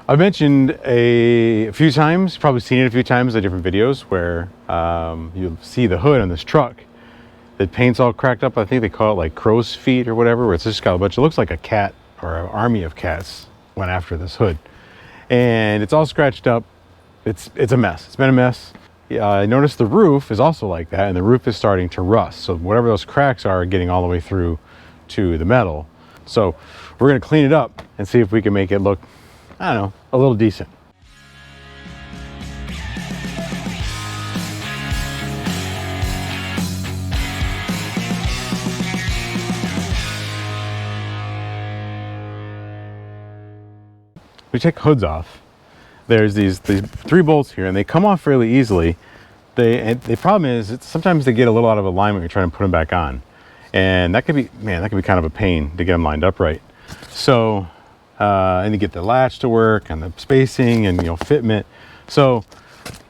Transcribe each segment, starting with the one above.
I've mentioned a few times, probably seen it a few times in different videos, where you'll see the hood on this truck. The paint's all cracked up. I think they call it like crow's feet or whatever, where it's just got a bunch, it looks like a cat or an army of cats went after this hood. And it's all scratched up. It's a mess. It's been a mess. Yeah, I noticed the roof is also like that, and the roof is starting to rust. So whatever those cracks are getting all the way through to the metal. So we're gonna clean it up and see if we can make it look, I don't know, a little decent. We take hoods off. There's these 3 bolts here, and they come off fairly easily. The problem is sometimes they get a little out of alignment when you're trying to put them back on, and that could be, man, that could be kind of a pain to get them lined up right. So and to get the latch to work and the spacing and, you know, fitment. So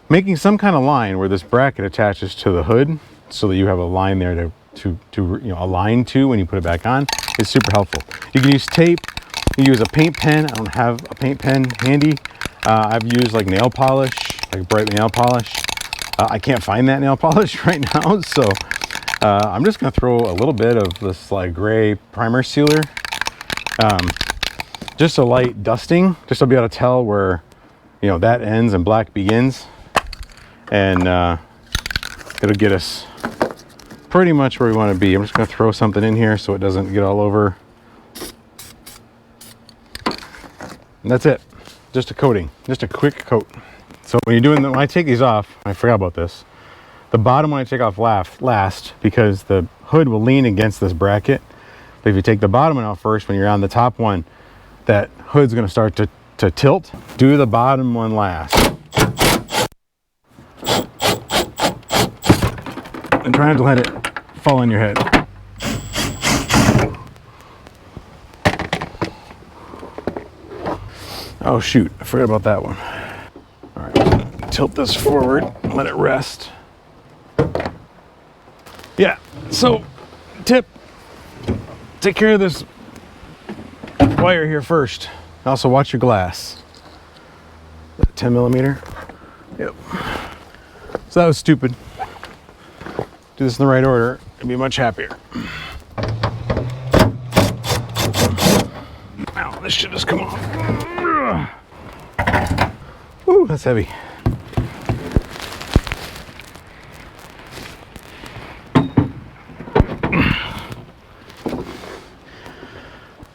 making some kind of line where this bracket attaches to the hood so that you have a line there to you know, align to when you put it back on is super helpful. You can use tape, you can use a paint pen. I don't have a paint pen handy. I've used like nail polish, like bright nail polish. I can't find that nail polish right now, so I'm just gonna throw a little bit of this like gray primer sealer. Just a light dusting, just to be able to tell where, you know, that ends and black begins. And it'll get us pretty much where we want to be. I'm just going to throw something in here so it doesn't get all over. And that's it. Just a coating, just a quick coat. So when you're doing when I take these off, I forgot about this. The bottom one I take off last because the hood will lean against this bracket. But if you take the bottom one out first, when you're on the top one, that hood's going to start to tilt. Do the bottom one last. And try not to let it fall on your head. Oh shoot, I forgot about that one. All right, tilt this forward, let it rest. Yeah, so tip, take care of this wire here first. Also watch your glass. 10 millimeter. Yep. So that was stupid. Do this in the right order and be much happier. Ow, this should just come off. Ooh, that's heavy.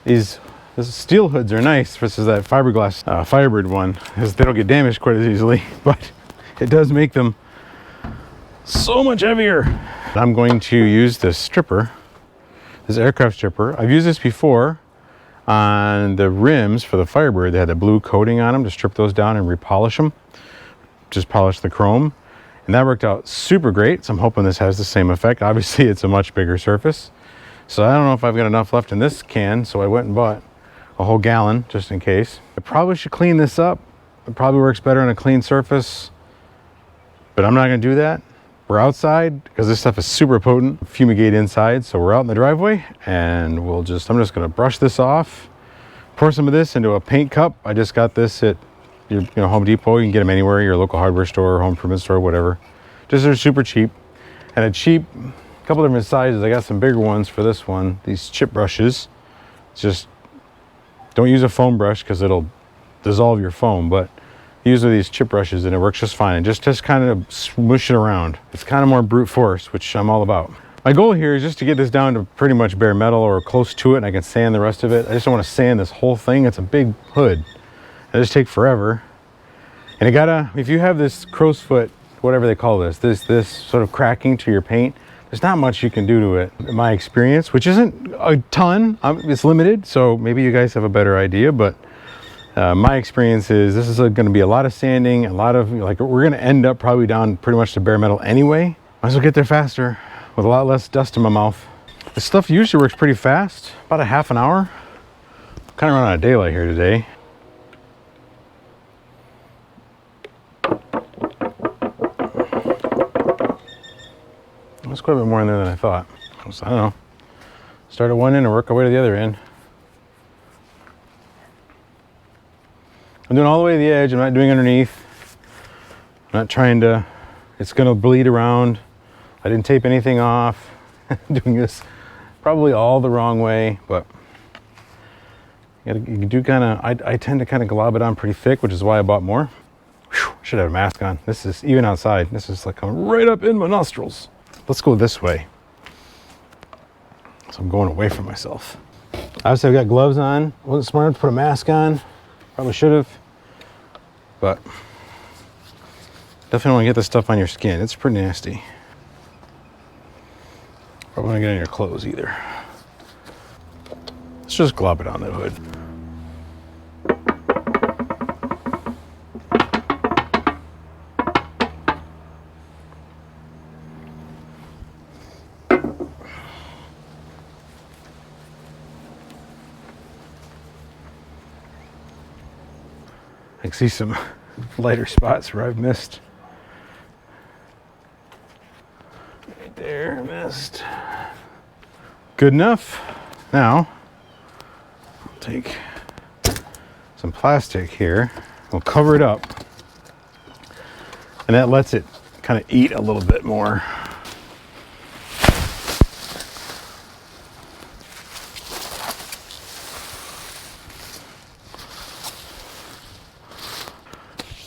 These steel hoods are nice versus that fiberglass Firebird one, because they don't get damaged quite as easily, but it does make them so much heavier. I'm going to use this stripper, this aircraft stripper. I've used this before on the rims for the Firebird. They had the blue coating on them to strip those down and repolish them. Just polish the chrome, and that worked out super great. So I'm hoping this has the same effect. Obviously it's a much bigger surface, so I don't know if I've got enough left in this can, so I went and bought a whole gallon just in case. I probably should clean this up. It probably works better on a clean surface, but I'm not going to do that. We're outside because this stuff is super potent. Fumigate inside, so we're out in the driveway, and I'm just going to brush this off, pour some of this into a paint cup. I just got this at your Home Depot. You can get them anywhere, your local hardware store, home improvement store, whatever. Just they're super cheap, and a cheap couple different sizes. I got some bigger ones for this one. These chip brushes. Just don't use a foam brush because it'll dissolve your foam, but use these chip brushes and it works just fine. And just kind of smush it around. It's kind of more brute force, which I'm all about. My goal here is just to get this down to pretty much bare metal or close to it, and I can sand the rest of it. I just don't want to sand this whole thing. It's a big hood. It just takes forever. And it gotta, if you have this crow's foot, whatever they call this sort of cracking to your paint, there's not much you can do to it, in my experience, which isn't a ton. It's limited, so maybe you guys have a better idea, but my experience is this is going to be a lot of sanding, a lot of, like, we're going to end up probably down pretty much to bare metal anyway. Might as well get there faster with a lot less dust in my mouth. This stuff usually works pretty fast, about a half an hour. Kind of run out of daylight here today. There's quite a bit more in there than I thought. So I don't know. Start at one end and work our way to the other end. I'm doing all the way to the edge. I'm not doing underneath. I'm not trying to, it's gonna bleed around. I didn't tape anything off. Doing this probably all the wrong way, but you do kind of, I tend to kind of glob it on pretty thick, which is why I bought more. Whew, should have a mask on. This is, even outside, this is like coming right up in my nostrils. Let's go this way. So I'm going away from myself. Obviously I've got gloves on. Wasn't smart enough to put a mask on. Probably should have, but definitely want to get this stuff on your skin. It's pretty nasty. Probably want to get on your clothes either. Let's just glob it on the hood. I can see some lighter spots where I've missed. Right there, missed. Good enough. Now, I'll take some plastic here. We'll cover it up. And that lets it kind of eat a little bit more.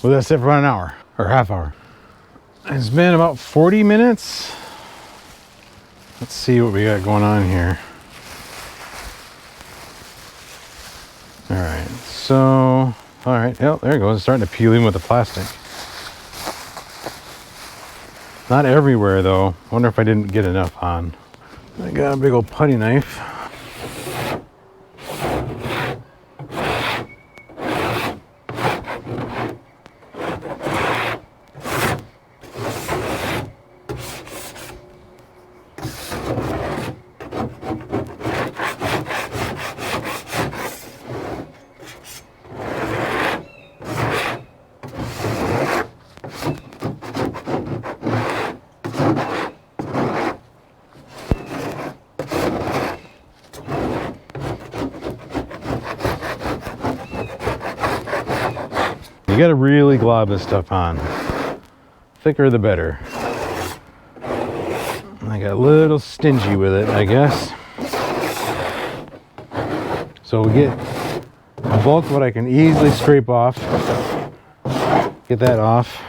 Well, that's it for about an hour or half hour. It's been about 40 minutes. Let's see what we got going on here. All right, so, all right, yep, there it goes. It's starting to peel in with the plastic. Not everywhere though. I wonder if I didn't get enough on. I got a big old putty knife. You gotta really glob this stuff on. Thicker the better. I got a little stingy with it, I guess. So we get a bulk of what I can easily scrape off. Get that off.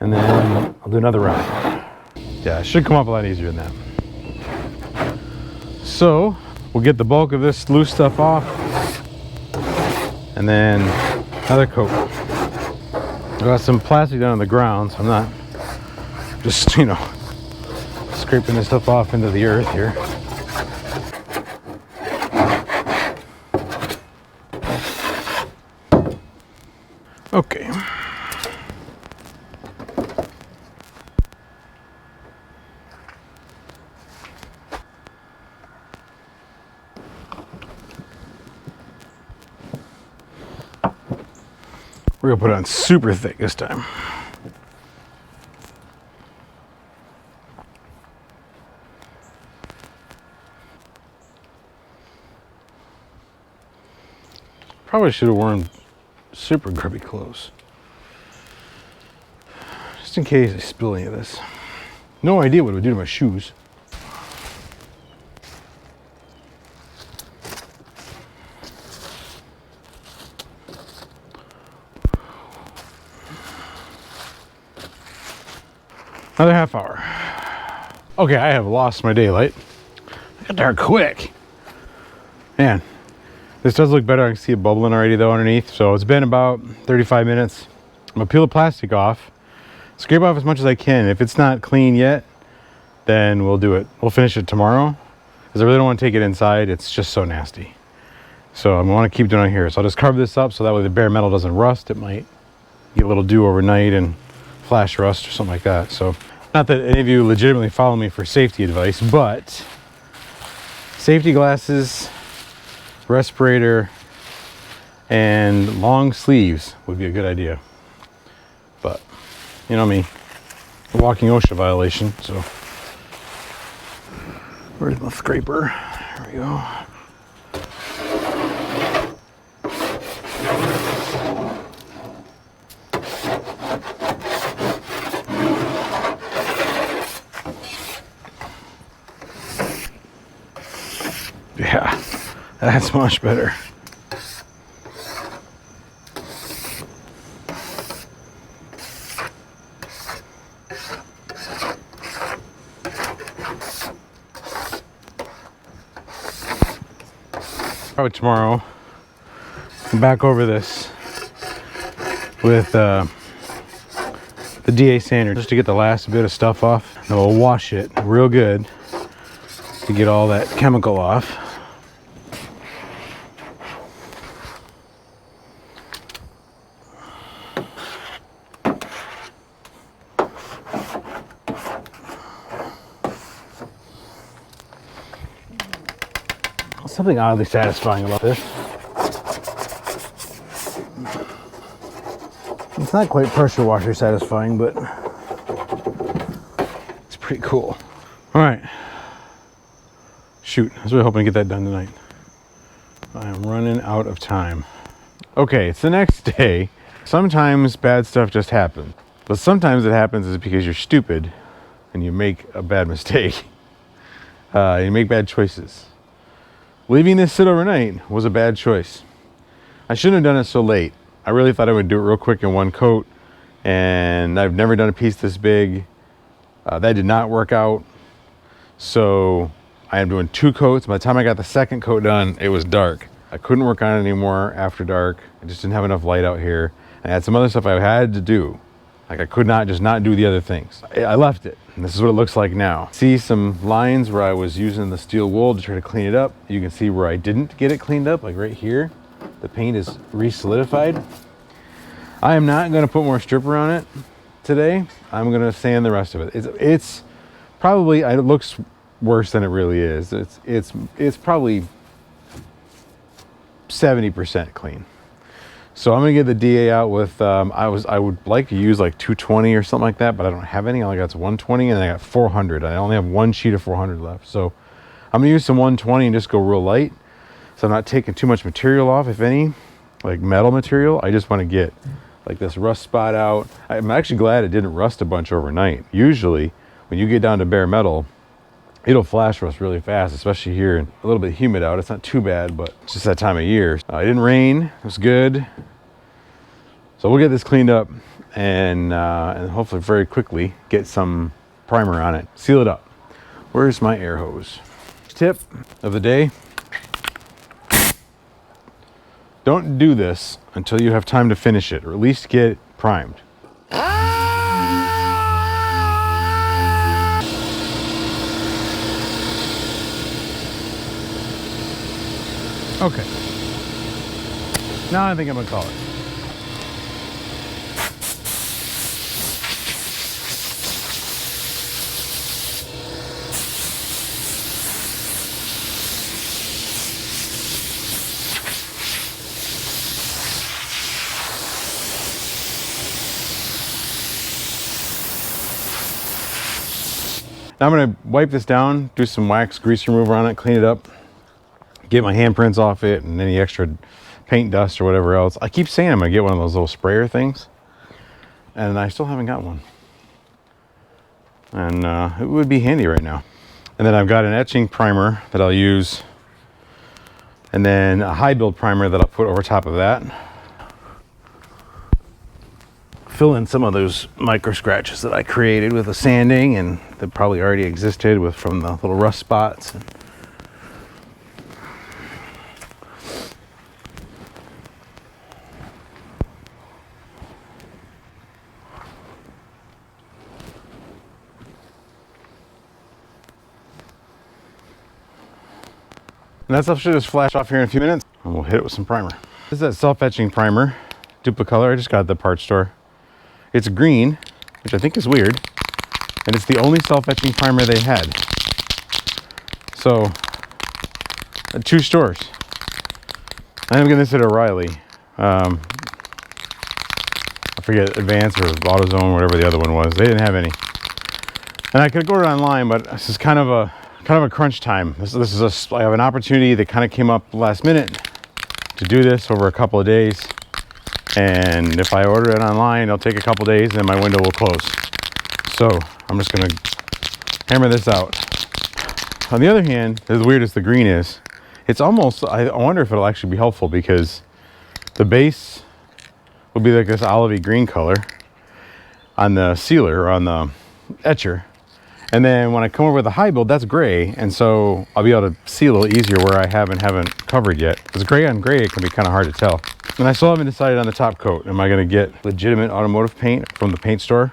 And then I'll do another round. Yeah, it should come up a lot easier than that. So we'll get the bulk of this loose stuff off. And then another coat. I got some plastic down on the ground, so I'm not just, you know, scraping this stuff off into the earth here. Okay. We're gonna put it on super thick this time. Probably should have worn super grubby clothes. Just in case I spill any of this. No idea what it would do to my shoes. Another half hour. Okay, I have lost my daylight. I got dark quick. Man, this does look better. I can see it bubbling already though underneath. So it's been about 35 minutes. I'm gonna peel the plastic off, scrape off as much as I can. If it's not clean yet, then we'll do it. We'll finish it tomorrow because I really don't want to take it inside. It's just so nasty. So I want to keep doing it here. So I'll just cover this up so that way the bare metal doesn't rust. It might get a little dew overnight and flash rust or something like that. So not that any of you legitimately follow me for safety advice, but safety glasses, respirator, and long sleeves would be a good idea. But you know me, a walking OSHA violation. So where's my scraper? There we go. That's much better. Probably tomorrow, I'm back over this with the DA sander just to get the last bit of stuff off. And we'll wash it real good to get all that chemical off. Something oddly satisfying about this. It's not quite pressure washer satisfying, but it's pretty cool. All right. Shoot, I was really hoping to get that done tonight. I am running out of time. Okay, it's the next day. Sometimes bad stuff just happens, but sometimes it happens is because you're stupid and you make a bad mistake. You make bad choices. Leaving this sit overnight was a bad choice. I shouldn't have done it so late. I really thought I would do it real quick in one coat, and I've never done a piece this big. That did not work out. So I am doing 2 coats. By the time I got the second coat done, it was dark. I couldn't work on it anymore after dark. I just didn't have enough light out here. I had some other stuff I had to do. Like I could not just not do the other things. I left it, and this is what it looks like now. See some lines where I was using the steel wool to try to clean it up. You can see where I didn't get it cleaned up, like right here. The paint is re-solidified. I am not gonna put more stripper on it today. I'm gonna sand the rest of it. It's probably, it looks worse than it really is. It's probably 70% clean. So I'm gonna get the DA out with, I would like to use like 220 or something like that, but I don't have any. I only got 120 and I got 400. I only have one sheet of 400 left. So I'm gonna use some 120 and just go real light. So I'm not taking too much material off, if any, like metal material. I just wanna get like this rust spot out. I'm actually glad it didn't rust a bunch overnight. Usually when you get down to bare metal, it'll flash rust really fast, especially here and a little bit humid out. It's not too bad, but it's just that time of year. It didn't rain, it was good. So we'll get this cleaned up and hopefully very quickly get some primer on it. Seal it up. Where's my air hose? Tip of the day. Don't do this until you have time to finish it, or at least get it primed. Okay. Now I think I'm gonna call it. Now I'm gonna wipe this down, do some wax grease remover on it, clean it up, get my handprints off it and any extra paint dust or whatever else. I keep saying I'm gonna get one of those little sprayer things, and I still haven't got one. And it would be handy right now. And then I've got an etching primer that I'll use, and then a high build primer that I'll put over top of that. Fill in some of those micro scratches that I created with the sanding and that probably already existed from the little rust spots. And that stuff should just flash off here in a few minutes, and we'll hit it with some primer. This is that self-etching primer, Duplicolor. I just got at the parts store. It's green, which I think is weird, and it's the only self-etching primer they had. So, at 2 stores. I am getting this at O'Reilly. I forget, Advance or AutoZone, whatever the other one was. They didn't have any. And I could go online, but this is kind of a crunch time. I have an opportunity that kind of came up last minute to do this over a couple of days. And if I order it online, it'll take a couple days and then my window will close. So I'm just gonna hammer this out. On the other hand, as weird as the green is, It's almost, I wonder if it'll actually be helpful, because the base will be like this olivey green color on the sealer, or on the etcher. And then when I come over with the high build, that's gray. And so I'll be able to see a little easier where I haven't covered yet. Because gray on gray, it can be kind of hard to tell. And I still haven't decided on the top coat. Am I going to get legitimate automotive paint from the paint store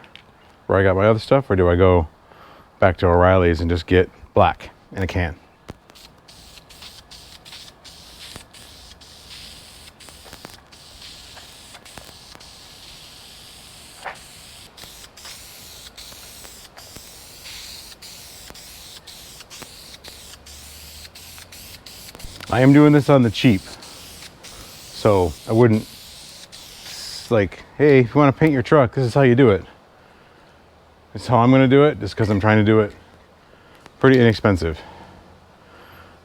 where I got my other stuff? Or do I go back to O'Reilly's and just get black in a can? I am doing this on the cheap, so I wouldn't, like, hey, if you want to paint your truck, this is how you do it. It's how I'm going to do it, just because I'm trying to do it pretty inexpensive.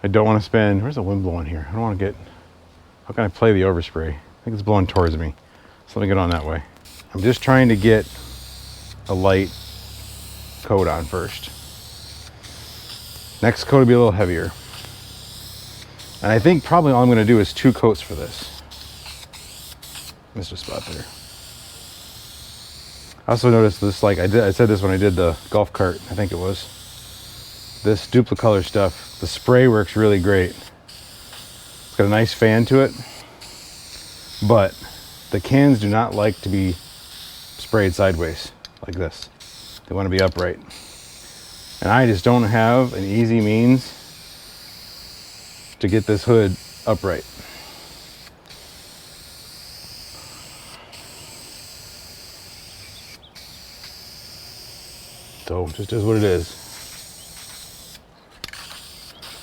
I don't want to spend, where's the wind blowing here? I don't want to get, how can I play the overspray? I think it's blowing towards me, so let me get on that way. I'm just trying to get a light coat on first. Next coat will be a little heavier. And I think probably all I'm going to do is 2 coats for this. Missed a spot there. I also noticed this, like I said this when I did the golf cart, I think it was. This Duplicolor stuff, the spray works really great. It's got a nice fan to it, but the cans do not like to be sprayed sideways like this. They want to be upright. And I just don't have an easy means to get this hood upright. So just is what it is.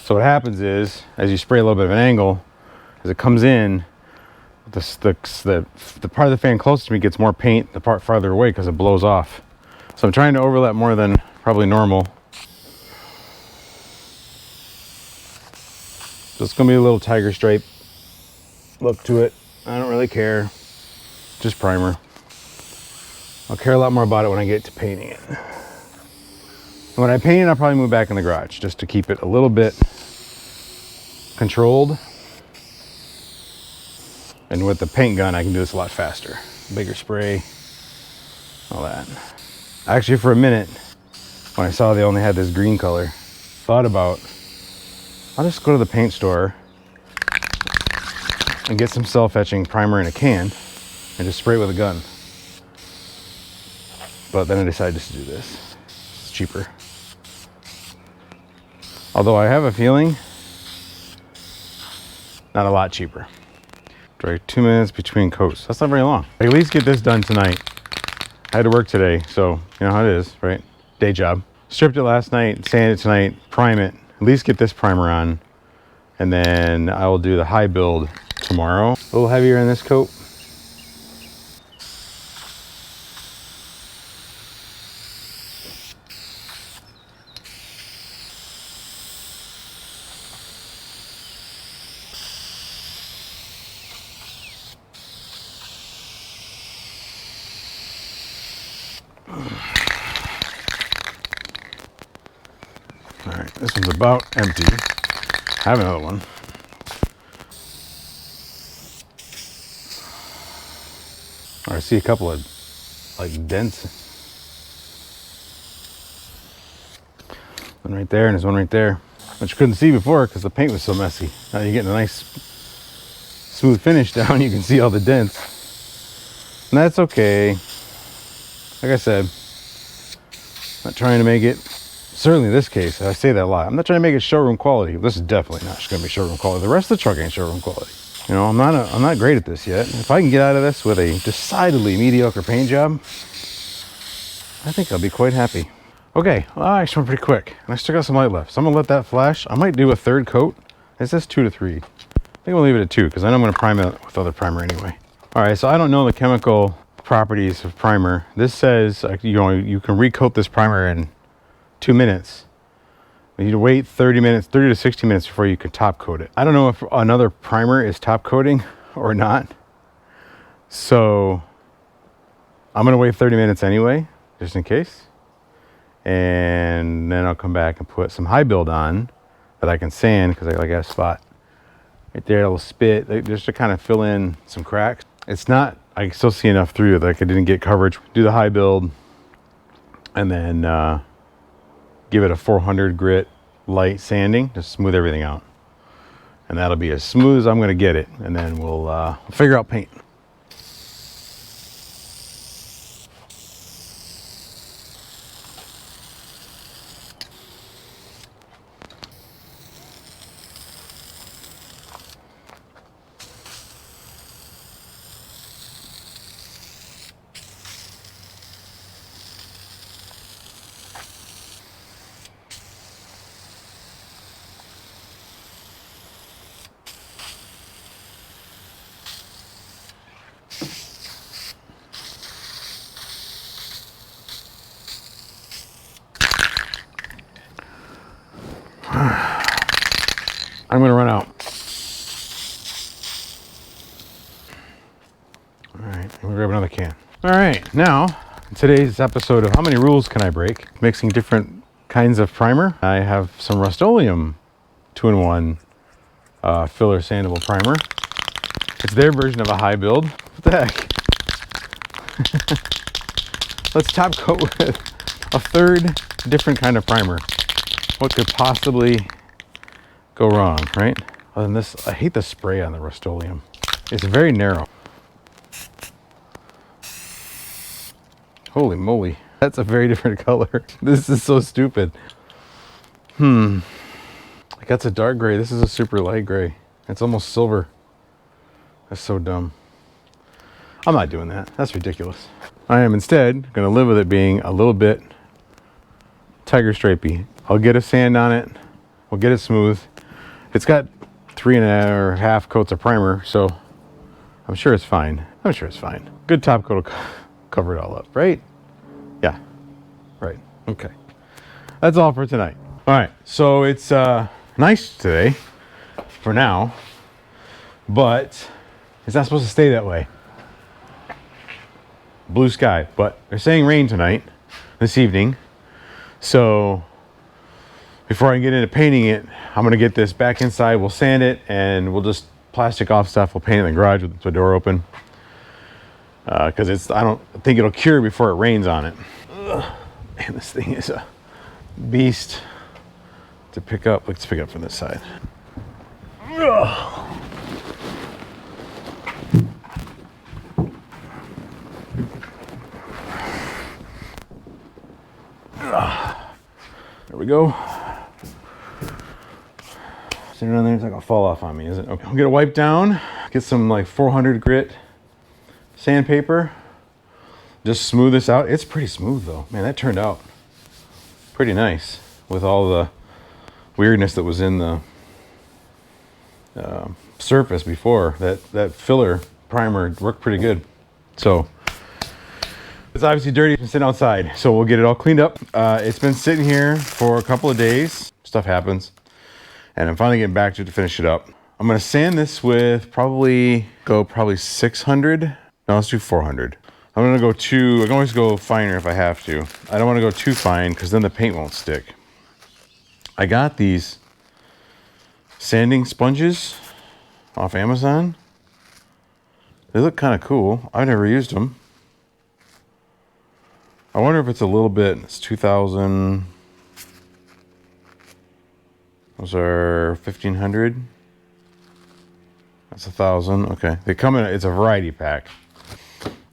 So what happens is, as you spray a little bit of an angle, as it comes in, the part of the fan closest to me gets more paint, the part farther away, because it blows off. So I'm trying to overlap more than probably normal. So it's going to be a little tiger stripe look to it. I don't really care. Just primer. I'll care a lot more about it when I get to painting it. When I paint it, I'll probably move back in the garage just to keep it a little bit controlled. And with the paint gun, I can do this a lot faster. Bigger spray, all that. Actually, for a minute, when I saw they only had this green color, thought about, I'll just go to the paint store and get some self-etching primer in a can and just spray it with a gun. But then I decided just to do this. It's cheaper. Although I have a feeling, not a lot cheaper. Dry 2 minutes between coats. That's not very long. I at least get this done tonight. I had to work today, so you know how it is, right? Day job. Stripped it last night, sanded it tonight, prime it. At least get this primer on, and then I will do the high build tomorrow. A little heavier in this coat. All right, this one's about empty. I have another one. I see a couple of like dents. One right there, and there's one right there, which you couldn't see before because the paint was so messy. Now you're getting a nice smooth finish down. You can see all the dents, and that's okay. Like I said, not trying to make it. Certainly in this case, I say that a lot. I'm not trying to make it showroom quality. This is definitely not going to be showroom quality. The rest of the truck ain't showroom quality. You know, I'm not great at this yet. If I can get out of this with a decidedly mediocre paint job, I think I'll be quite happy. Okay, well, I actually went pretty quick, and I still got some light left, so I'm gonna let that flash. I might do a 3rd coat. It says 2 to 3. I think we'll leave it at 2 because I know I'm gonna prime it with other primer anyway. All right, so I don't know the chemical properties of primer. This says you know, you can recoat this primer in 2 minutes. You need to wait 30 to 60 minutes before you can top coat it. I don't know if another primer is top coating or not. So I'm gonna wait 30 minutes anyway, just in case. And then I'll come back and put some high build on that I can sand because I got a spot right there, a little spit, just to kind of fill in some cracks. It's not, I can still see enough through it, like I didn't get coverage. Do the high build, and then give it a 400 grit light sanding to smooth everything out. And that'll be as smooth as I'm gonna get it. And then we'll figure out paint. I'm gonna run out. All right, I'm gonna grab another can. All right, now in today's episode of How Many Rules Can I Break? Mixing different kinds of primer. I have some Rust-Oleum 2-in-1 filler sandable primer. It's their version of a high build. What the heck? Let's top coat with a third different kind of primer. What could possibly go wrong, right? Other than this, I hate the spray on the Rust-Oleum. It's very narrow. Holy moly, that's a very different color. This is so stupid. Like that's a dark gray. This is a super light gray. It's almost silver. That's so dumb. I'm not doing that. That's ridiculous. I am instead gonna live with it being a little bit tiger stripey. I'll get a sand on it. We'll get it smooth. It's got 3.5 coats of primer, so I'm sure it's fine. I'm sure it's fine. Good top coat will cover it all up, right? Yeah, right, okay. That's all for tonight. All right, so it's nice today, for now, but it's not supposed to stay that way. Blue sky, but they're saying rain tonight, this evening, so before I get into painting it, I'm gonna get this back inside, we'll sand it, and we'll just plastic off stuff. We'll paint it in the garage with the door open. Because I don't think it'll cure before it rains on it. Ugh. Man, this thing is a beast to pick up. Let's pick up from this side. Ugh. There we go. Sitting on there, it's not gonna fall off on me, is it? Okay, I'm gonna wipe down, get some like 400 grit sandpaper, just smooth this out. It's pretty smooth though. Man, that turned out pretty nice with all the weirdness that was in the surface before. That filler primer worked pretty good. So it's obviously dirty and sitting outside, so we'll get it all cleaned up. It's been sitting here for a couple of days. Stuff happens. And I'm finally getting back to it to finish it up. I'm gonna sand this with probably 600. No, let's do 400. I'm gonna go I can always go finer if I have to. I don't wanna go too fine because then the paint won't stick. I got these sanding sponges off Amazon. They look kind of cool. I've never used them. I wonder if it's a little bit, it's 2,000. Those are 1,500. That's 1,000. Okay, they come in. It's a variety pack.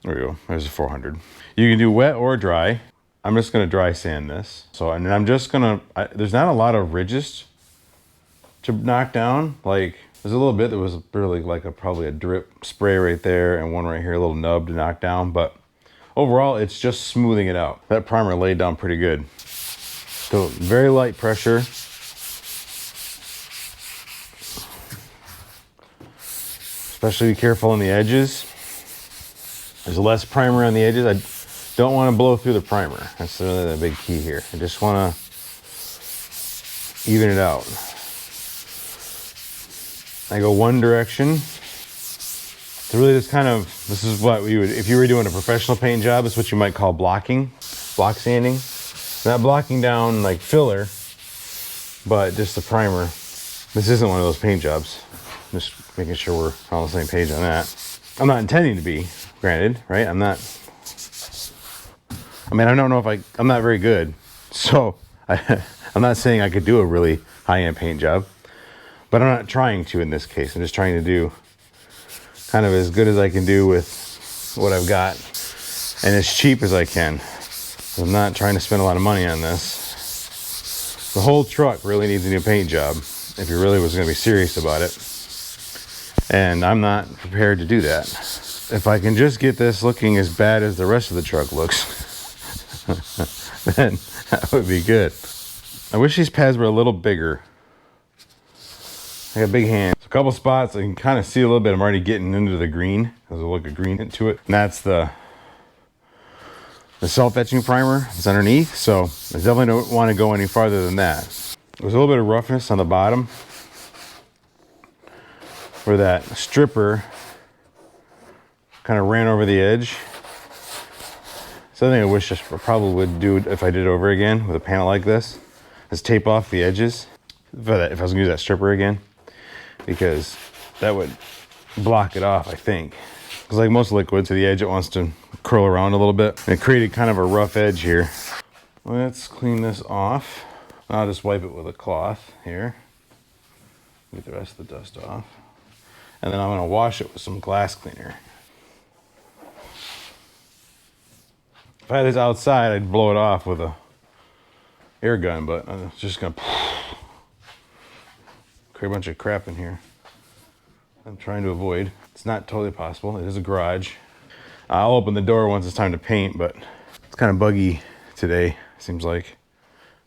There we go. There's a 400. You can do wet or dry. I'm just gonna dry sand this. So, and I'm just gonna. There's not a lot of ridges to knock down. Like there's a little bit that was really like probably a drip spray right there, and one right here, a little nub to knock down. But overall, it's just smoothing it out. That primer laid down pretty good. So very light pressure. Especially be careful on the edges. There's less primer on the edges. I don't want to blow through the primer. That's really the big key here. I just want to even it out. I go one direction. It's really just kind of, this is what we would, if you were doing a professional paint job, it's what you might call blocking, block sanding. Not blocking down like filler, but just the primer. This isn't one of those paint jobs. Just making sure we're all on the same page on that. I'm not intending to be, granted, right? I mean, I don't know if I'm not very good. So I'm not saying I could do a really high-end paint job, but I'm not trying to in this case. I'm just trying to do kind of as good as I can do with what I've got and as cheap as I can. I'm not trying to spend a lot of money on this. The whole truck really needs a new paint job if you really was going to be serious about it. And I'm not prepared to do that. If I can just get this looking as bad as the rest of the truck looks, then that would be good. I wish these pads were a little bigger. I got big hands. A couple spots I can kind of see a little bit. I'm already getting into the green. There's a look of green into it. And that's the self-etching primer that's underneath. So I definitely don't want to go any farther than that. There's a little bit of roughness on the bottom where that stripper kind of ran over the edge. Something I wish I probably would do if I did it over again with a panel like this is tape off the edges if I was gonna use that stripper again, because that would block it off, I think. Because like most liquid, to the edge it wants to curl around a little bit. And it created kind of a rough edge here. Let's clean this off. I'll just wipe it with a cloth here. Get the rest of the dust off. And then I'm gonna wash it with some glass cleaner. If I had this outside, I'd blow it off with a air gun, but I'm just gonna create a bunch of crap in here. I'm trying to avoid. It's not totally possible. It is a garage. I'll open the door once it's time to paint, but it's kind of buggy today, seems like.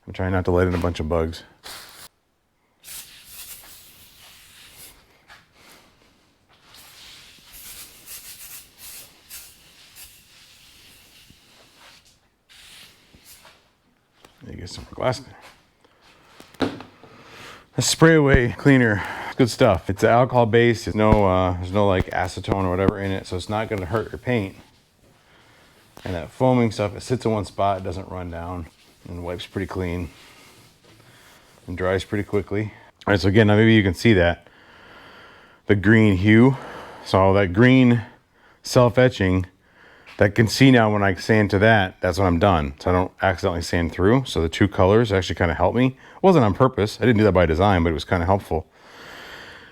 I'm trying not to let in a bunch of bugs. You get some glass cleaner. A spray away cleaner, it's good stuff. It's alcohol based. There's no like acetone or whatever in it, so it's not going to hurt your paint. And that foaming stuff, it sits in one spot, it doesn't run down, and wipes pretty clean and dries pretty quickly. All right, so again, now maybe you can see that the green hue. So that green self-etching, that can see now when I sand to that, that's when I'm done. So I don't accidentally sand through. So the two colors actually kind of help me. It wasn't on purpose. I didn't do that by design, but it was kind of helpful.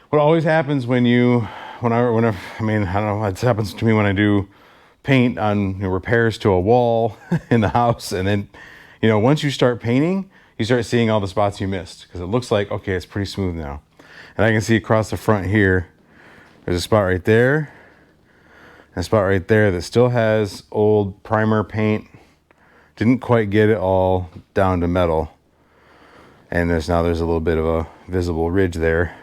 What always happens when I don't know, it happens to me when I do paint on repairs to a wall in the house. And then, once you start painting, you start seeing all the spots you missed because it looks like, okay, it's pretty smooth now. And I can see across the front here, there's a spot right there. A spot right there that still has old primer paint. Didn't quite get it all down to metal. And there's a little bit of a visible ridge there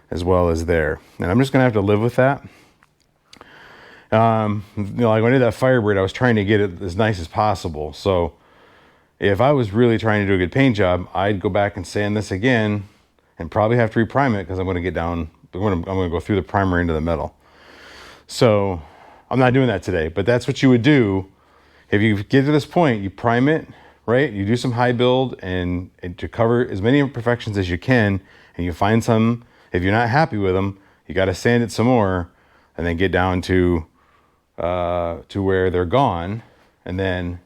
as well as there. And I'm just gonna have to live with that. Like when I did that Firebird, I was trying to get it as nice as possible. So if I was really trying to do a good paint job, I'd go back and sand this again and probably have to reprime it because I'm gonna go through the primer into the metal. So I'm not doing that today, but that's what you would do. If you get to this point, you prime it, right? You do some high build and to cover as many imperfections as you can, and you find some, if you're not happy with them, you got to sand it some more and then get down to where they're gone and then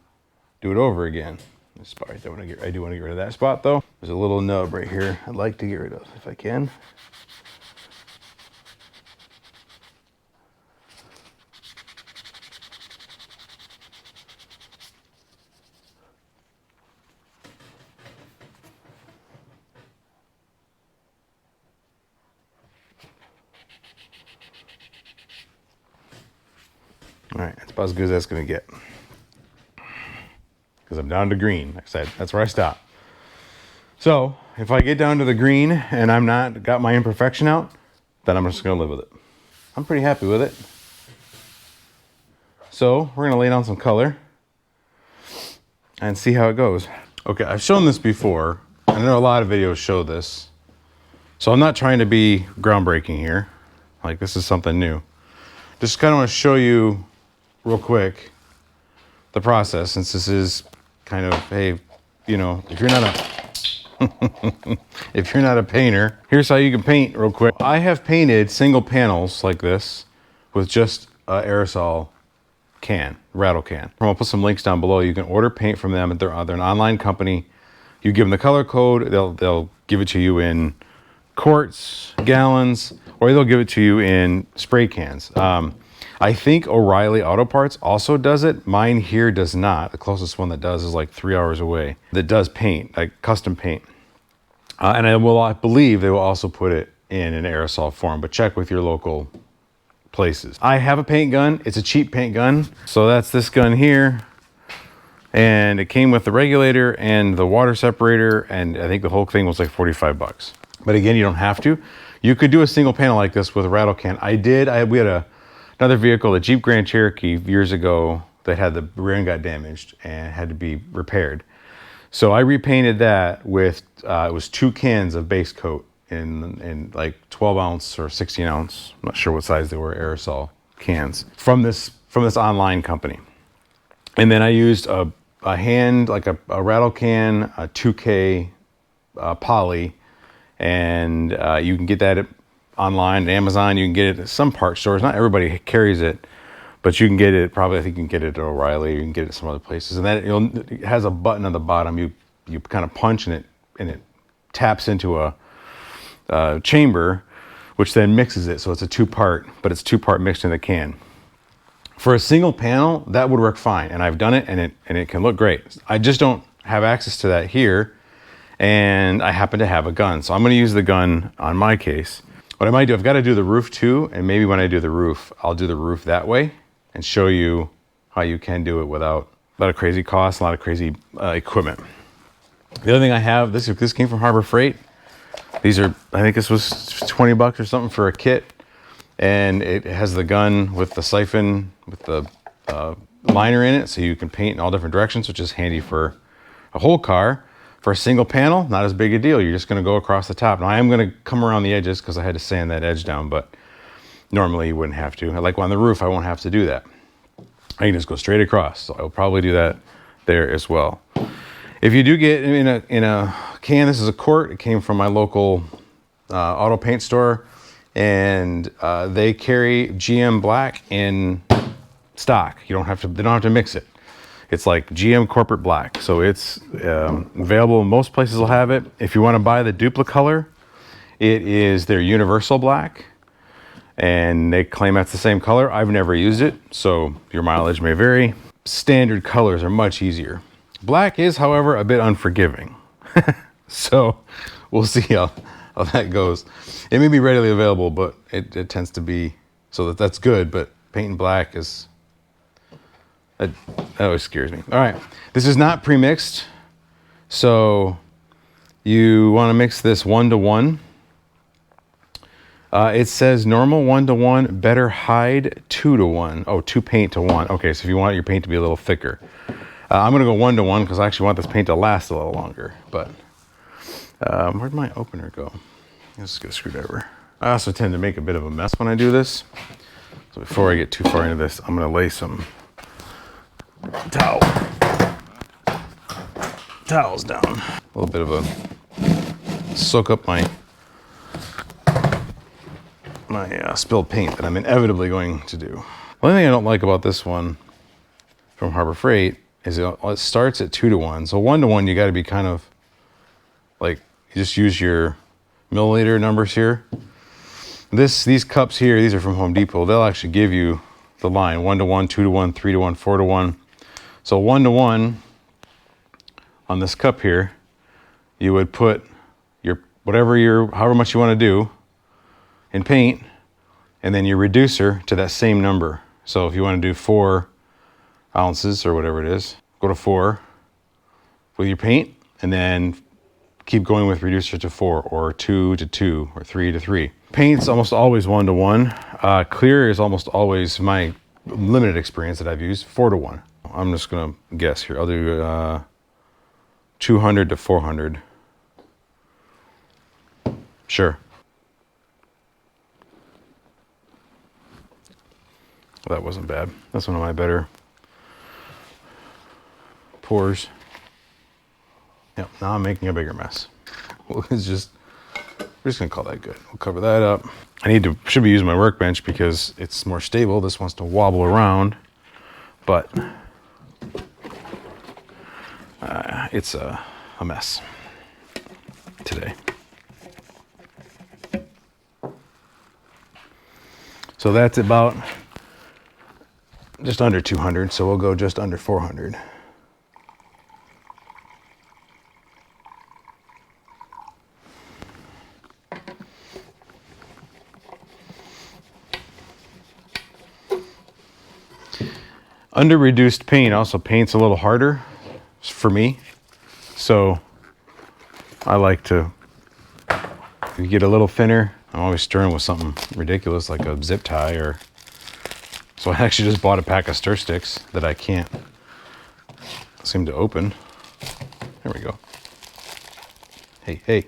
do it over again. This spot right there, I do want to get rid of that spot though. There's a little nub right here I'd like to get rid of if I can. All right, that's about as good as that's gonna get. Because I'm down to green. Like I said, that's where I stop. So if I get down to the green and I'm not got my imperfection out, then I'm just gonna live with it. I'm pretty happy with it. So we're gonna lay down some color and see how it goes. Okay, I've shown this before. I know a lot of videos show this. So I'm not trying to be groundbreaking here. Like this is something new. Just kind of want to show you real quick the process, since this is kind of, hey, if you're not If you're not a painter, here's how you can paint real quick. I have painted single panels like this with just an aerosol can, rattle can. I'll put some links down below. You can order paint from them. They're an online company. You give them the color code, they'll give it to you in quarts, gallons, or they'll give it to you in spray cans. I think O'Reilly Auto Parts also does it. Mine here does not. The closest one that does is like 3 hours away. That does paint, like custom paint. And I believe they will also put it in an aerosol form, but check with your local places. I have a paint gun. It's a cheap paint gun. So that's this gun here. And it came with the regulator and the water separator, and I think the whole thing was like 45 bucks. But again, you don't have to. You could do a single panel like this with a rattle can. We had another vehicle, a Jeep Grand Cherokee years ago, that had the rear end got damaged and had to be repaired. So I repainted that with, it was 2 cans of base coat in like 12 ounce or 16 ounce. I'm not sure what size they were, aerosol cans from this online company. And then I used a rattle can, a 2K poly, and you can get that online at Amazon. You can get it at some parts stores. Not everybody carries it, but you can get it probably. I think you can get it at O'Reilly. You can get it at some other places. And then it has a button on the bottom. You kind of punch and it taps into a chamber, which then mixes it. So it's a 2-part, but it's 2-part mixed in the can. For a single panel, that would work fine, and I've done it, and it can look great. I just don't have access to that here, and I happen to have a gun, so I'm going to use the gun on my case. What I might do, I've got to do the roof too, and maybe when I do the roof, I'll do the roof that way and show you how you can do it without a lot of crazy costs, a lot of crazy equipment. The other thing I have, this came from Harbor Freight. These are, I think this was 20 bucks or something for a kit. And it has the gun with the siphon, with the liner in it, so you can paint in all different directions, which is handy for a whole car. For a single panel, not as big a deal. You're just going to go across the top. Now I am going to come around the edges because I had to sand that edge down, but normally you wouldn't have to. Like on the roof, I won't have to do that. I can just go straight across. So I'll probably do that there as well. If you do get in a can, this is a quart. It came from my local auto paint store. And they carry GM black in stock. They don't have to mix it. It's like GM corporate black. So it's available. Most places will have it. If you want to buy the Duplicolor, it is their universal black. And they claim that's the same color. I've never used it, so your mileage may vary. Standard colors are much easier. Black is, however, a bit unforgiving. So we'll see how that goes. It may be readily available, but it tends to be, so that's good, but painting black is, that always scares me. All right, this is not pre-mixed, so you want to mix this 1-to-1. It says normal 1-to-1, better hide 2-to-1. Oh, 2 paint to 1. Okay, so if you want your paint to be a little thicker. I'm gonna go 1-to-1 because I actually want this paint to last a little longer, but where'd my opener go? Let's get a screwdriver. I also tend to make a bit of a mess when I do this. So before I get too far into this, I'm gonna lay some towels down. A little bit of a soak up my spilled paint that I'm inevitably going to do. The only thing I don't like about this one from Harbor Freight is it starts at 2-to-1. So 1-to-1, you got to be kind of like, you just use your milliliter numbers here. These cups here, these are from Home Depot. They'll actually give you the line 1-to-1, 2-to-1, 3-to-1, 4-to-1. So 1-to-1 on this cup here, you would put your however much you want to do in paint, and then your reducer to that same number. So if you want to do 4 ounces or whatever it is, go to 4 with your paint, and then keep going with reducer to 4, or 2 to 2, or 3 to 3. Paint's almost always 1-to-1. Clear is almost always, my limited experience that I've used, 4-to-1. I'm just gonna guess here. I'll do 200 to 400. Sure. Well, that wasn't bad. That's one of my better pours. Yep, now I'm making a bigger mess. Well, we're just gonna call that good. We'll cover that up. Should be using my workbench because it's more stable. This wants to wobble around, but it's a mess today. So that's about just under 200. So we'll go just under 400. Under reduced paint also paints a little harder for me. So I like to, if you get a little thinner, I'm always stirring with something ridiculous like a zip tie or, so I actually just bought a pack of stir sticks that I can't seem to open. There we go. Hey.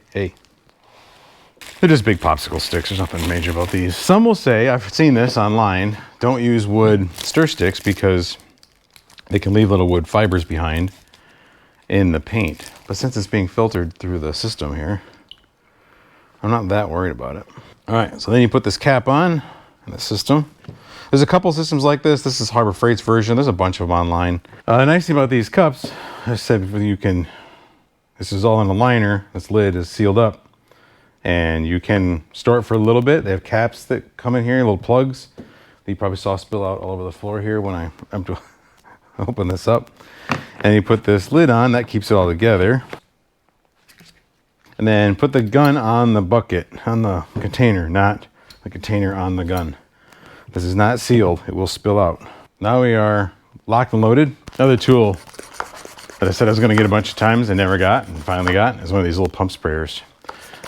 They're just big popsicle sticks. There's nothing major about these. Some will say, I've seen this online, don't use wood stir sticks because they can leave little wood fibers behind in the paint. But since it's being filtered through the system here, I'm not that worried about it. All right, so then you put this cap on in the system. There's a couple systems like this. This is Harbor Freight's version. There's a bunch of them online. The nice thing about these cups, I said this is all in a liner. This lid is sealed up. And you can store it for a little bit. They have caps that come in here, little plugs that you probably saw spill out all over the floor here when I open this up. And you put this lid on, that keeps it all together. And then put the gun on the bucket, on the container, not the container on the gun. This is not sealed, it will spill out. Now we are locked and loaded. Another tool that I said I was gonna get a bunch of times and never got, and finally got, is one of these little pump sprayers.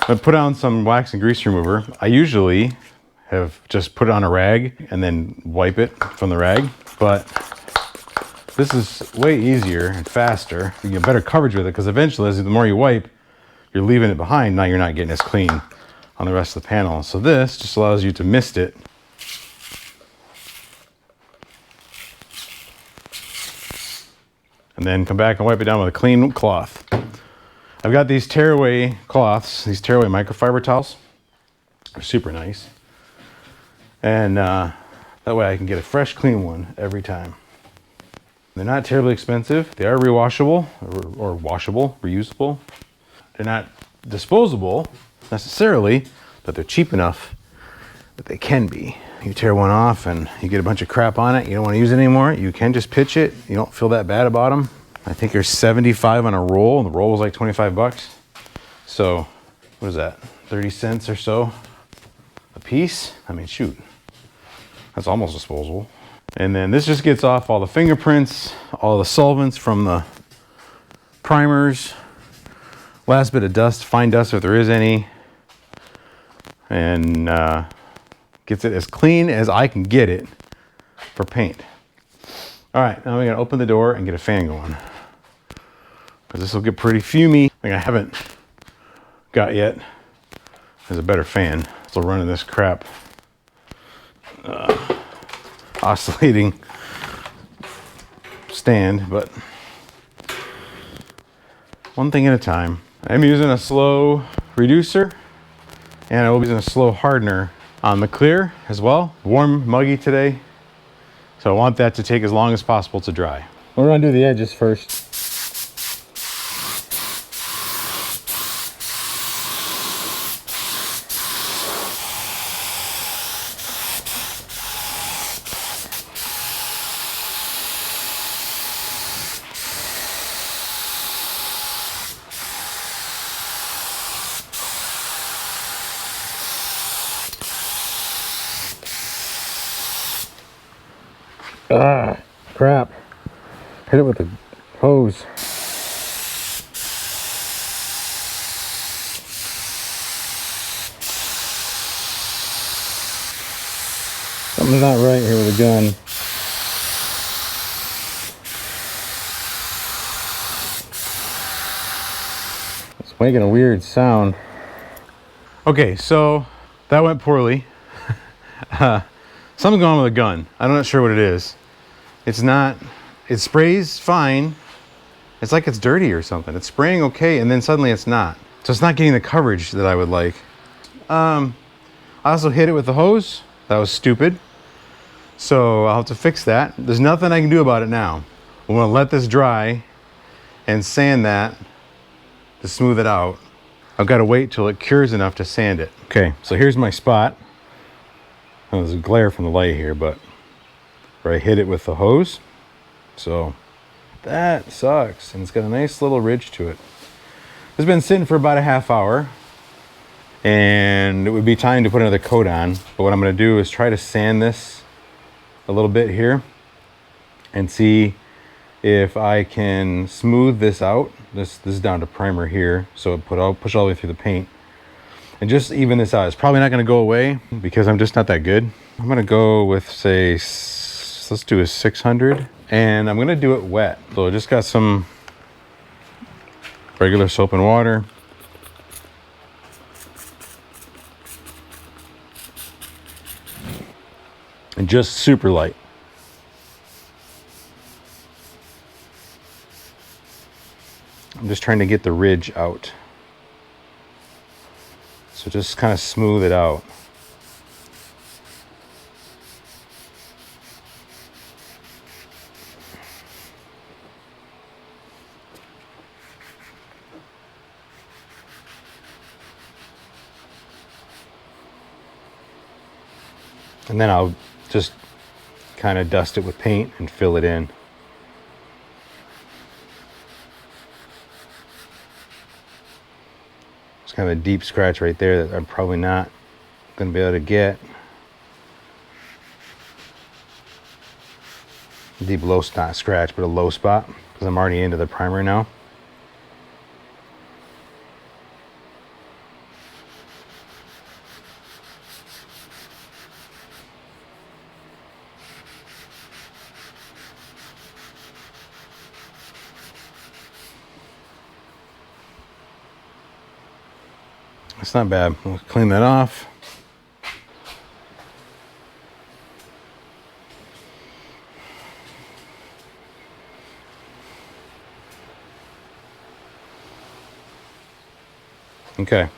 I put on some wax and grease remover. I usually have just put it on a rag and then wipe it from the rag, but this is way easier and faster. You get better coverage with it because eventually, the more you wipe, you're leaving it behind. Now you're not getting as clean on the rest of the panel. So this just allows you to mist it. And then come back and wipe it down with a clean cloth. I've got these tearaway cloths, these tearaway microfiber towels. They're super nice. And that way I can get a fresh, clean one every time. They're not terribly expensive. They are rewashable or washable, reusable. They're not disposable necessarily, but they're cheap enough that they can be. You tear one off and you get a bunch of crap on it. You don't want to use it anymore. You can just pitch it. You don't feel that bad about them. I think there's 75 on a roll, and the roll was like 25 bucks. So what is that? 30 cents or so a piece? I mean, shoot, that's almost disposable. And then this just gets off all the fingerprints, all the solvents from the primers, last bit of dust, fine dust if there is any, and gets it as clean as I can get it for paint. All right, now we're gonna open the door and get a fan going, because this will get pretty fumey. Thing I haven't got yet is a better fan. Still running this crap oscillating stand, but one thing at a time. I'm using a slow reducer, and I will be using a slow hardener on the clear as well. Warm, muggy today, so I want that to take as long as possible to dry. We're gonna do the edges first. Ah, crap. Hit it with the hose. Something's not right here with the gun. It's making a weird sound. Okay, so that went poorly. Something's going on with the gun. I'm not sure what it is. It sprays fine. It's like it's dirty or something. It's spraying okay, and then suddenly it's not. So it's not getting the coverage that I would like. I also hit it with the hose. That was stupid. So I'll have to fix that. There's nothing I can do about it now. I'm gonna let this dry and sand that to smooth it out. I've got to wait till it cures enough to sand it. Okay, so here's my spot. Oh, there's a glare from the light here, but where I hit it with the hose. So that sucks, and it's got a nice little ridge to it. It's been sitting for about a half hour, and it would be time to put another coat on. But what I'm going to do is try to sand this a little bit here and see if I can smooth this out. This is down to primer here, so I'll push all the way through the paint and just even this out. It's probably not going to go away because I'm just not that good. I'm going to go with, say, let's do a 600, and I'm going to do it wet. So I just got some regular soap and water. And just super light. I'm just trying to get the ridge out. So just kind of smooth it out. And then I'll just kind of dust it with paint and fill it in. It's kind of a deep scratch right there that I'm probably not going to be able to get. Deep low, not scratch, but a low spot, because I'm already into the primer now. It's not bad. We'll clean that off. Okay.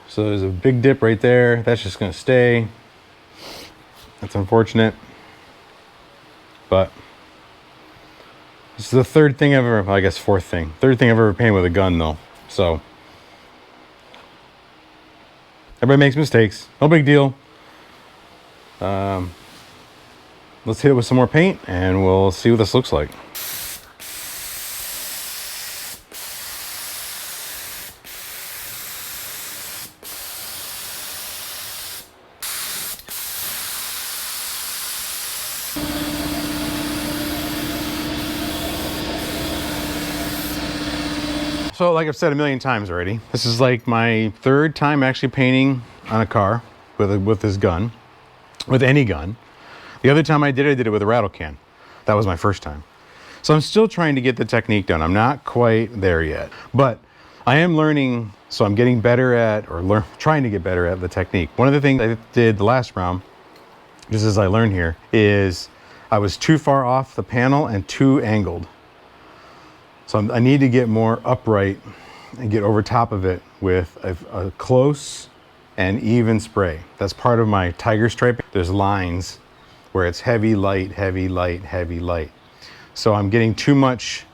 So there's a big dip right there. That's just going to stay. That's unfortunate. But this is the third thing I've ever, well, I guess fourth thing. Third thing I've ever painted with a gun though. So everybody makes mistakes. No big deal. Let's hit it with some more paint and we'll see what this looks like. So like I've said a million times already, this is like my third time actually painting on a car with this gun, with any gun. The other time I did it with a rattle can. That was my first time. So I'm still trying to get the technique done. I'm not quite there yet, but I am learning. So I'm getting better at, or trying to get better at the technique. One of the things I did the last round, just as I learned here, is I was too far off the panel and too angled. So I need to get more upright and get over top of it with a close and even spray. That's part of my tiger striping. There's lines where it's heavy, light, heavy, light, heavy, light. So I'm getting too much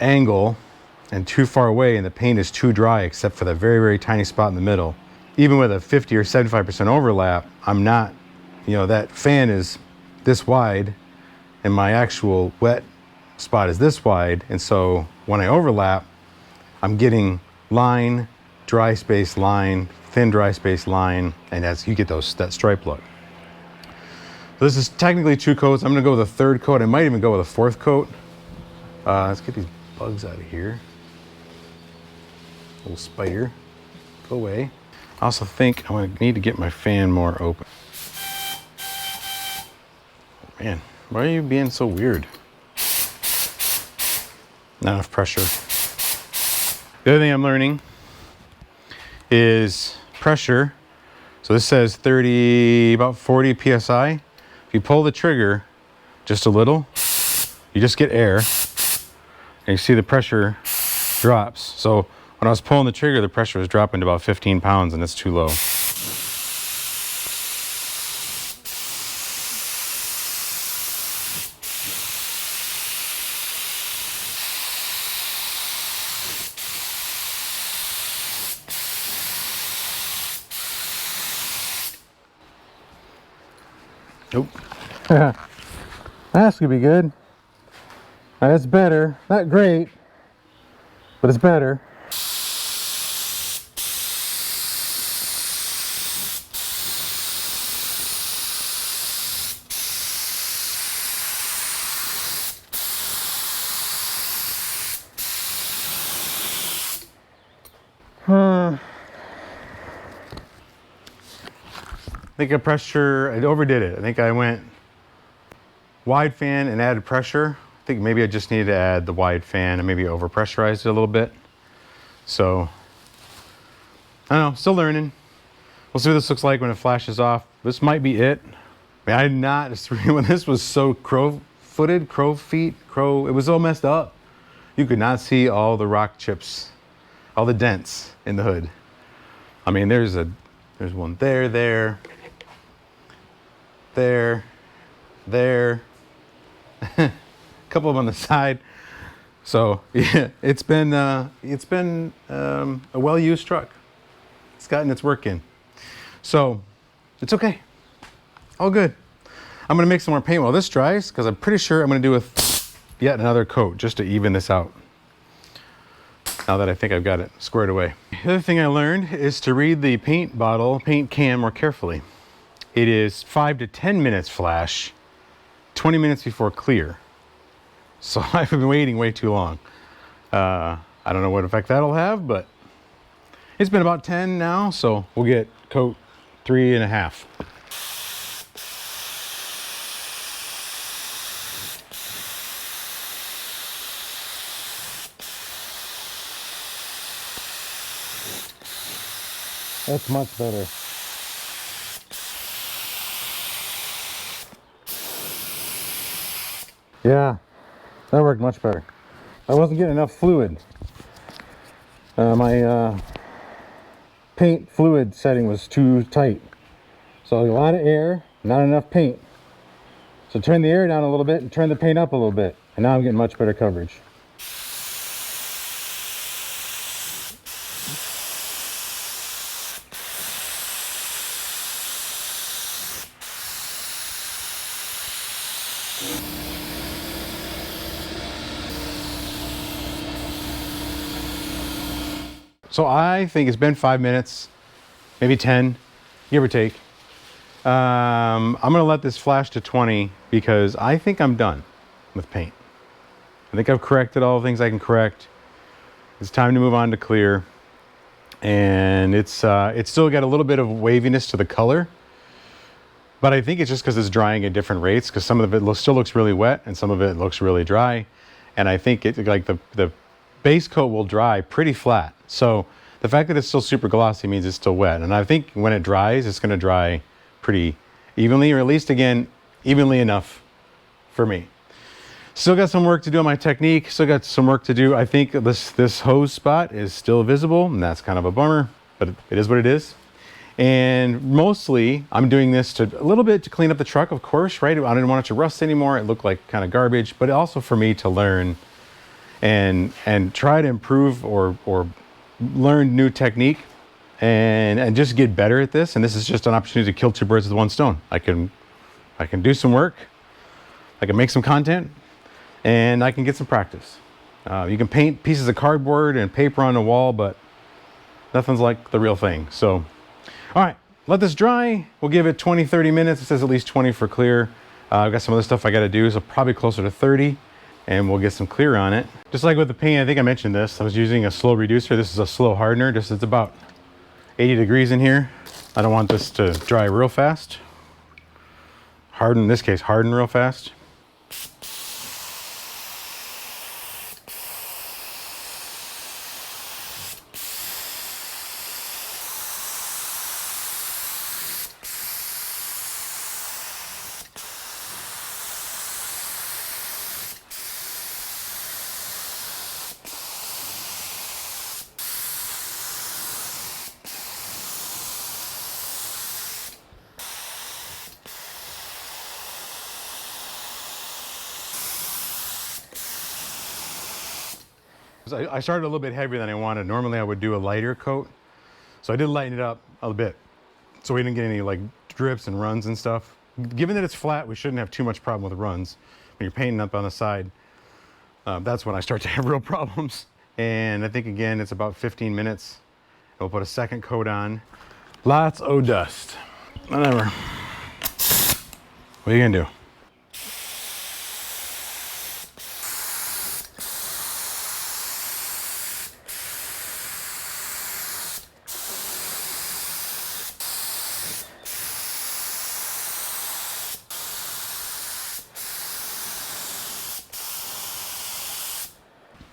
angle and too far away, and the paint is too dry except for that very, very tiny spot in the middle. Even with a 50 or 75% overlap, I'm not, that fan is this wide and my actual wet spot is this wide, and so when I overlap, I'm getting line, dry space, line, thin dry space, line, and as you get that stripe look. So this is technically 2 coats. I'm gonna go with a 3rd coat. I might even go with a 4th coat. Let's get these bugs out of here. Little spider, go away. I also think I'm gonna need to get my fan more open. Man, why are you being so weird? Not enough pressure. The other thing I'm learning is pressure. So this says 30, about 40 PSI. If you pull the trigger just a little, you just get air. And you see the pressure drops. So when I was pulling the trigger, the pressure was dropping to about 15 pounds, and it's too low. Nope. That's gonna be good. That's better. Not great, but it's better. I think I overdid it. I think I went wide fan and added pressure. I think maybe I just needed to add the wide fan and maybe overpressurized it a little bit. So, I don't know, still learning. We'll see what this looks like when it flashes off. This might be it. I mean, I did not, when this was so crow-footed, crow feet, it was all messed up. You could not see all the rock chips, all the dents in the hood. I mean, there's one there, a couple of them on the side. So yeah, it's been a well-used truck. It's gotten its work in. So it's okay, all good. I'm gonna make some more paint while this dries, because I'm pretty sure I'm gonna do yet another coat just to even this out, now that I think I've got it squared away. The other thing I learned is to read the paint can more carefully. It is 5 to 10 minutes flash, 20 minutes before clear. So I've been waiting way too long. I don't know what effect that'll have, but it's been about 10 now, so we'll get coat 3.5. That's much better. Yeah, that worked much better. I wasn't getting enough fluid. My paint fluid setting was too tight. So a lot of air, not enough paint. So turn the air down a little bit and turn the paint up a little bit. And now I'm getting much better coverage. So I think it's been 5 minutes, maybe 10, give or take. I'm gonna let this flash to 20 because I think I'm done with paint. I think I've corrected all the things I can correct. It's time to move on to clear. And it's still got a little bit of waviness to the color, but I think it's just because it's drying at different rates, because some of it still looks really wet and some of it looks really dry. And I think the base coat will dry pretty flat. So the fact that it's still super glossy means it's still wet. And I think when it dries, it's going to dry pretty evenly, or at least, again, evenly enough for me. Still got some work to do on my technique. Still got some work to do. I think this hose spot is still visible, and that's kind of a bummer, but it is what it is. And mostly, I'm doing this a little bit to clean up the truck, of course, right? I didn't want it to rust anymore. It looked like kind of garbage, but also for me to learn and try to improve or learn new technique and just get better at this. And this is just an opportunity to kill two birds with one stone. I can do some work, I can make some content, and I can get some practice. You can paint pieces of cardboard and paper on the wall, but nothing's like the real thing. So, all right, let this dry. We'll give it 20, 30 minutes. It says at least 20 for clear. I've got some other stuff I got to do, so probably closer to 30. And we'll get some clear on it. Just like with the paint, I think I mentioned this, I was using a slow reducer. This is a slow hardener. It's about 80 degrees in here. I don't want this to dry real fast. In this case, harden real fast. I started a little bit heavier than I wanted. Normally I would do a lighter coat. So I did lighten it up a bit. So we didn't get any like drips and runs and stuff. Given that it's flat, we shouldn't have too much problem with runs. When you're painting up on the side, that's when I start to have real problems. And I think again, it's about 15 minutes. We'll put a second coat on. Lots of dust. Whatever. What are you gonna do?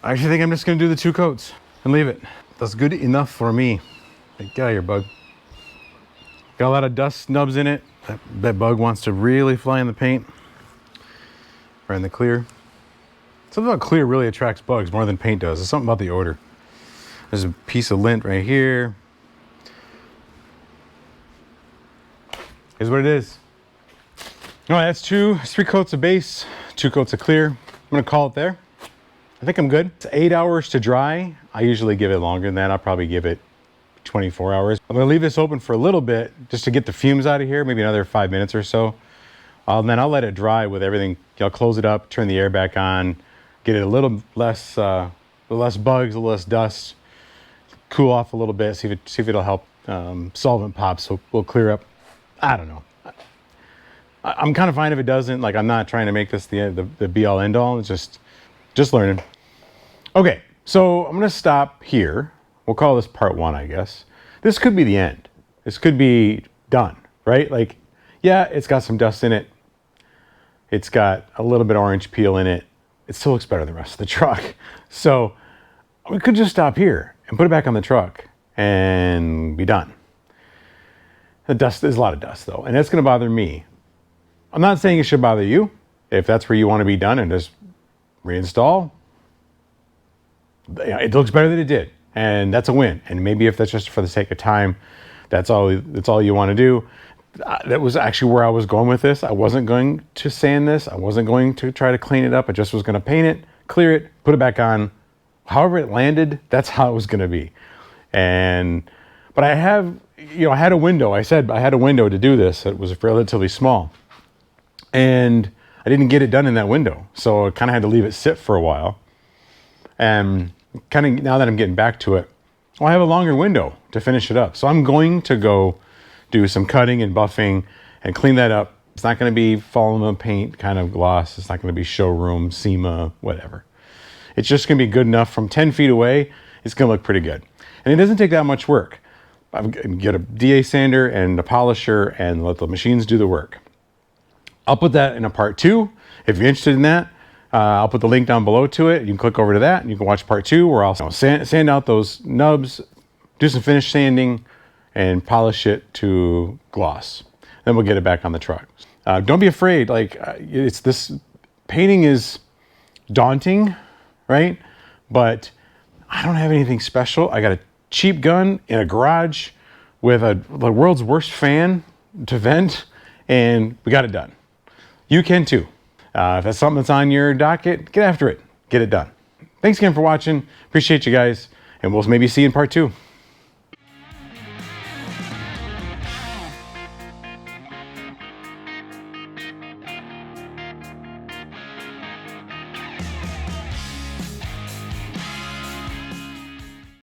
I actually think I'm just gonna do the 2 coats and leave it. That's good enough for me. Hey, get out of here, bug. Got a lot of dust nubs in it. That bug wants to really fly in the paint or in the clear. Something about clear really attracts bugs more than paint does. It's something about the odor. There's a piece of lint right here. Is what it is. All right, that's 3 coats of base, 2 coats of clear. I'm gonna call it there. I think I'm good. It's 8 hours to dry. I usually give it longer than that. I'll probably give it 24 hours. I'm gonna leave this open for a little bit just to get the fumes out of here, maybe another 5 minutes or so. And then I'll let it dry with everything. I'll close it up, turn the air back on, get it a little less bugs, a little less dust, cool off a little bit, see if it'll help solvent pop, so we'll clear up. I don't know. I'm kind of fine if it doesn't. Like, I'm not trying to make this the be all end all. It's just learning. Okay, so I'm gonna stop here. We'll call this part 1, I guess. This could be the end. This could be done, right? Like, yeah, it's got some dust in it. It's got a little bit of orange peel in it. It still looks better than the rest of the truck. So we could just stop here and put it back on the truck and be done. The dust, there's a lot of dust though, and it's gonna bother me. I'm not saying it should bother you. If that's where you wanna be done and just reinstall, it looks better than it did, and that's a win. And maybe if that's just for the sake of time, that's all you want to do. That was actually where I was going with this. I wasn't going to sand this. I wasn't going to try to clean it up. I just was going to paint it, clear it, put it back on. However it landed, that's how it was going to be. But I had a window. I said I had a window to do this. It was relatively small, and I didn't get it done in that window, so I kind of had to leave it sit for a while. And kind of now that I'm getting back to it, I have a longer window to finish it up. So I'm going to go do some cutting and buffing and clean that up. It's not going to be fall in the paint kind of gloss. It's not going to be showroom, SEMA, whatever. It's just going to be good enough from 10 feet away. It's going to look pretty good. And it doesn't take that much work. I get a DA sander and a polisher and let the machines do the work. I'll put that in a part 2. If you're interested in that, I'll put the link down below to it. You can click over to that and you can watch part 2 where I'll sand out those nubs, do some finish sanding, and polish it to gloss. Then we'll get it back on the truck. Don't be afraid. Like, painting is daunting, right? But I don't have anything special. I got a cheap gun in a garage with the world's worst fan to vent, and we got it done. You can too. If that's something that's on your docket, get after it. Get it done. Thanks again for watching. Appreciate you guys, and we'll maybe see you in part 2.